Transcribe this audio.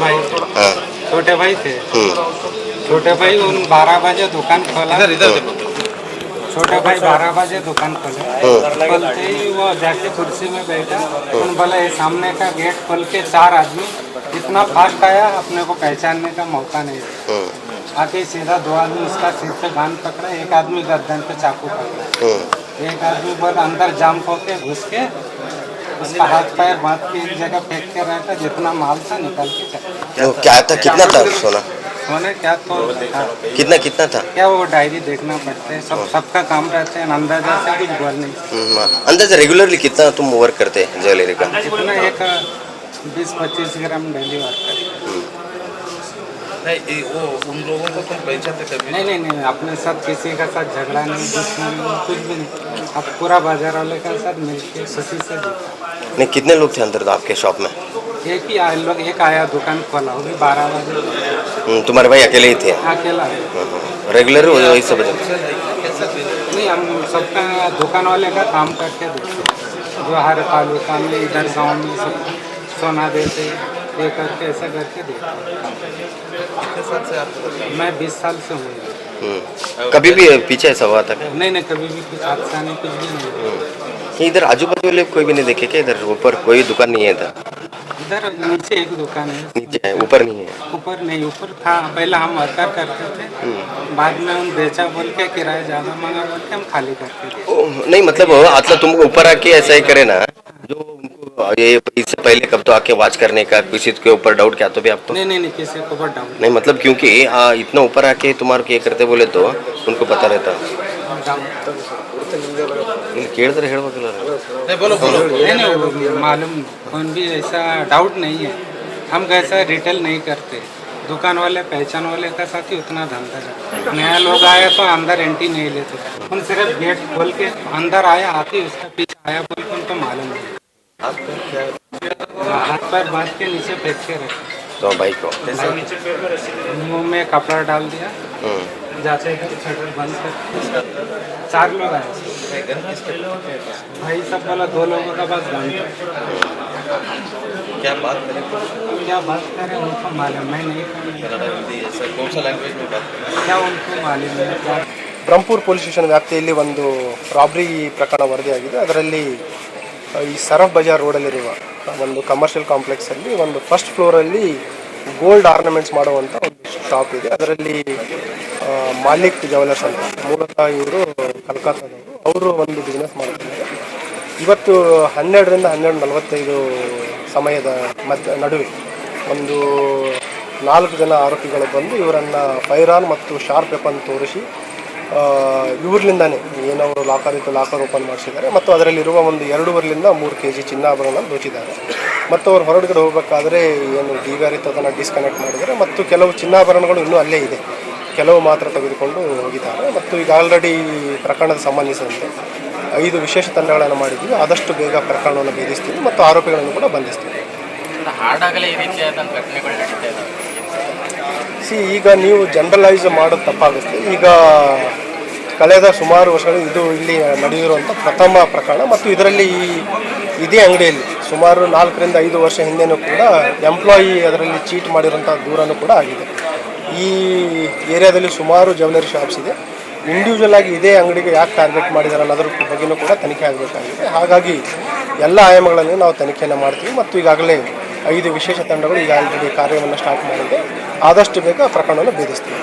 भाई थे। हाँ। छोटे भाई थे। छोटे भाई उन 12 बजे दुकान खोला। छोटे भाई 12 बजे दुकान खोले। खोलते ही वो जाके कुर्सी में बैठा। उन बोला ये सामने का गेट खोल के 4 आदमी इतना फास्ट आया, अपने को पहचानने का मौका नहीं दिया। आके सीधा 2 आदमी उसका सिर पे बांध पकड़ा, एक आदमी गर्दन पे चाकू पकड़ा, एक आदमी बोल अंदर जाम होके घुस के उसका हाथ पैर बांध के एक जगह फेंक के रहता, जितना माल था निकाल के चला। वो क्या था, कितना था सोना? सोने क्या तो था, कितना कितना था? क्या वो डायरी देखना पड़ता है, सबका काम रहता है, अंदाजा से कुछ बोल नहीं। अंदाजा रेगुलरली कितना तुम वर्क करते हैं ज्वेलरी का? इतना एक 20-25 ग्राम डेली वर्क करते हैं। नहीं वो उन लोगों को तुम पहचानते कभी? नहीं, अपने साथ किसी का साथ झगड़ा नहीं, दुश्मन कुछ भी नहीं। अब पूरा बाजार वाले का साथ मिलके खुशी से जीता। नहीं, कितने लोग थे अंदर आपके शॉप में? एक ही आया लोग, एक आया दुकान खोला, वो भी 12 बजे। तुम्हारे भाई अकेले ही थे? अकेला। रेगुलर वही सब? नहीं, हम सबका दुकान वाले का काम करके देते, जो हर तालुका में इधर गांव में सब सोना देते, ये करके ऐसा करके देते। मैं 20 साल से हूँ। कभी भी पीछे ऐसा हुआ था? नहीं, कभी भी कुछ हादसा नहीं, कुछ भी नहीं। इधर आजू बाजू वाले कोई भी नहीं देखे क्या? इधर ऊपर कोई दुकान नहीं है इधर? इधर नीचे एक दुकान है। नीचे है, ऊपर नहीं है? ऊपर नहीं, ऊपर था पहले, हम वर्कर करते थे, बाद में उन बेचा बोल के किराया ज़्यादा मांगा बोल के हम खाली करके दिए। नहीं मतलब तुम ऊपर आके ऐसा ही करे ना, जो उनको ये इससे पहले कब तो आके वाच करने का किसी के ऊपर डाउट क्या तो भी आपको? नहीं, किसी को ऊपर डाउट नहीं, मतलब क्योंकि इतना ऊपर आके तुम्हारे ये करते बोले तो उनको पता रहता। ಕೇಳಿದ್ರೆ ಹೇಳ್ಬೇಕಲ್ಲ? नहीं, मालूम कौन भी ऐसा डाउट नहीं है। हम कैसा रिटेल नहीं करते, दुकान वाले पहचान वाले का साथ ही उतना धंधा है। नया लोग आया तो अंदर एंट्री नहीं लेते, उन सिर्फ गेट खोल के अंदर आया, आते उसका पीछे आया बोल के उनको मालूम नहीं। हाथ पैर बांध के नीचे फेंक के रखे तो भाई को मुंह में कपड़ा डाल दिया, जाते शटर बंद कर। 4 लोग आए भाई, सब बोला 2 लोगों का बस बंद। क्या बात करें उनको मालूम, मैं नहीं कौन सा लैंग्वेज में बात करें? क्या उनको मालूम है। ಬ್ರಹ್ಮಪುರ ಪೊಲೀಸ್ ಸ್ಟೇಷನ್ ವ್ಯಾಪ್ತಿಯಲ್ಲಿ ಒಂದು ರಾಬ್ರಿ ಪ್ರಕರಣ ವರದಿಯಾಗಿದೆ. ಅದರಲ್ಲಿ ಈ ಸರಫ್ ಬಜಾರ್ ರೋಡಲ್ಲಿರುವ ಒಂದು ಕಮರ್ಷಿಯಲ್ ಕಾಂಪ್ಲೆಕ್ಸಲ್ಲಿ ಒಂದು ಫಸ್ಟ್ ಫ್ಲೋರಲ್ಲಿ ಗೋಲ್ಡ್ ಆರ್ನಮೆಂಟ್ಸ್ ಮಾಡುವಂಥ ಒಂದು ಶಾಪ್ ಇದೆ. ಅದರಲ್ಲಿ ಮಾಲಿಕ್ ಜ್ಯುವೆಲರ್ಸ್ ಅಂತ, ಮೂಲತಃ ಇವರು ಕಲ್ಕತ್ತಾದವರು, ಅವರು ಒಂದು ಬಿಸ್ನೆಸ್ ಮಾಡ್ತಿದ್ದಾರೆ. ಇವತ್ತು 12ರಿಂದ 12:45 ಸಮಯದ ನಡುವೆ ಒಂದು 4 ಜನ ಆರೋಪಿಗಳು ಬಂದು ಇವರನ್ನು ಫೈರ್ ಮತ್ತು ಶಾರ್ಪ್ ವೆಪನ್ ತೋರಿಸಿ ಇವ್ರಲಿಂದಾನೆ ಏನವರು ಲಾಕರ್ ಓಪನ್ ಮಾಡಿಸಿದ್ದಾರೆ ಮತ್ತು ಅದರಲ್ಲಿರುವ ಒಂದು 2.5ರಿಂದ 3 kg ಚಿನ್ನಾಭರಣ ದೋಚಿದ್ದಾರೆ. ಮತ್ತು ಅವ್ರು ಹೊರಗಡೆ ಹೋಗಬೇಕಾದ್ರೆ ಏನು ಡಿವಿಆರ್ ಇತ್ತು ಅದನ್ನು ಡಿಸ್ಕನೆಕ್ಟ್ ಮಾಡಿದ್ದಾರೆ ಮತ್ತು ಕೆಲವು ಚಿನ್ನಾಭರಣಗಳು ಇನ್ನೂ ಅಲ್ಲೇ ಇದೆ, ಕೆಲವು ಮಾತ್ರ ತೆಗೆದುಕೊಂಡು ಹೋಗಿದ್ದಾರೆ. ಮತ್ತು ಈಗ ಆಲ್ರೆಡಿ ಪ್ರಕರಣದ ಸಂಬಂಧಿಸಿದಂತೆ 5 ವಿಶೇಷ ತಂಡಗಳನ್ನು ಮಾಡಿದ್ದೀವಿ. ಆದಷ್ಟು ಬೇಗ ಪ್ರಕರಣವನ್ನು ಭೇದಿಸ್ತೀವಿ ಮತ್ತು ಆರೋಪಿಗಳನ್ನು ಕೂಡ ಬಂಧಿಸ್ತೀವಿ. ಈಗ ನೀವು ಜನರಲೈಸ್ ಮಾಡೋದು ತಪ್ಪಾಗುತ್ತೆ. ಈಗ ಕಳೆದ ಸುಮಾರು ವರ್ಷಗಳು ಇದು ಇಲ್ಲಿ ನಡೆದಿರುವಂಥ ಪ್ರಥಮ ಪ್ರಕರಣ ಮತ್ತು ಇದರಲ್ಲಿ ಇದೇ ಅಂಗಡಿಯಲ್ಲಿ ಸುಮಾರು 4ರಿಂದ 5 ವರ್ಷ ಹಿಂದೆನೂ ಕೂಡ ಎಂಪ್ಲಾಯಿ ಅದರಲ್ಲಿ ಚೀಟ್ ಮಾಡಿರೋಂಥ ದೂರನೂ ಕೂಡ ಆಗಿದೆ. ಈ ಏರಿಯಾದಲ್ಲಿ ಸುಮಾರು ಜ್ಯುವೆಲರಿ ಶಾಪ್ಸ್ ಇದೆ. ಇಂಡಿವಿಜುವಲ್ ಆಗಿ ಇದೇ ಅಂಗಡಿಗೆ ಯಾಕೆ ಟಾರ್ಗೆಟ್ ಮಾಡಿದ್ದಾರೆ ಅನ್ನೋದ್ರ ಬಗ್ಗೆಯೂ ಕೂಡ ತನಿಖೆ ಆಗಬೇಕಾಗಿದೆ. ಹಾಗಾಗಿ ಎಲ್ಲ ಆಯಾಮಗಳಲ್ಲಿ ನಾವು ತನಿಖೆಯನ್ನು ಮಾಡ್ತೀವಿ ಮತ್ತು ಈಗಾಗಲೇ 5 ವಿಶೇಷ ತಂಡಗಳು ಈಗ ಆಲ್ರೆಡಿ ಕಾರ್ಯವನ್ನು ಸ್ಟಾರ್ಟ್ ಮಾಡಿದೆ. ಆದಷ್ಟು ಬೇಗ ಪ್ರಕರಣವನ್ನು ಭೇದಿಸ್ತೀವಿ.